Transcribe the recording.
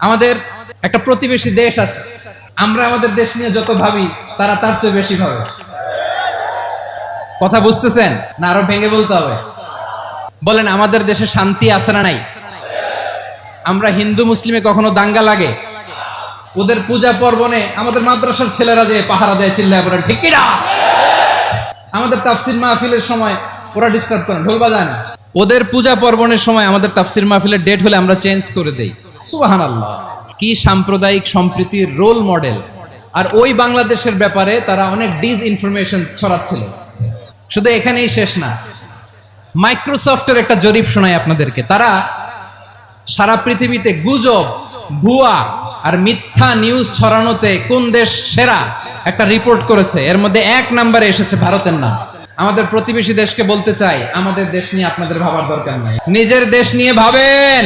আমাদের একটা প্রতিবেশী দেশ আছে, আমরা আমাদের দেশ নিয়ে যত ভাবি তারা তার চেয়ে বেশি ভাবে। কথা বুঝতেছেন না আরো ভেঙে বলতে হবে? বলেন, আমাদের দেশে শান্তি আছে না নাই? আমরা হিন্দু মুসলিমে কখনো দাঙ্গা লাগে? ওদের পূজা পার্বণে আমাদের মাদ্রাসার ছেলেরা যে পাহারা দেয়, চিল্লায় পড়ে, ঠিক কিনা? আমাদের তাফসির মাহফিলের সময় ওরা ডিস্টার্ব করেন, ঢোল বাজায় না। ওদের পূজা পার্বণের সময় আমাদের তাফসির মাহফিলের ডেট হলে আমরা চেঞ্জ করে দেই। সুবহানাল্লাহ, কি সাম্প্রদায়িক সম্প্রীতির রোল মডেল। আর ওই বাংলাদেশের ব্যাপারে তারা অনেক ডিসইনফরমেশন ছড়াচ্ছিল। শুধু এখানেই শেষ না, মাইক্রোসফটের একটা জরিপ শোনায় আপনাদেরকে। তারা সারা পৃথিবীতে গুজব, ভুয়া আর মিথ্যা নিউজ ছড়ানোতে কোন দেশ সেরা একটা রিপোর্ট করেছে। এর মধ্যে 1 নম্বরে এসেছে ভারতের নাম। আমাদের প্রতিবেশী দেশকে বলতে চাই, আমাদের দেশ নিয়ে আপনাদের ভাবার দরকার নাই, নিজের দেশ নিয়ে ভাবেন।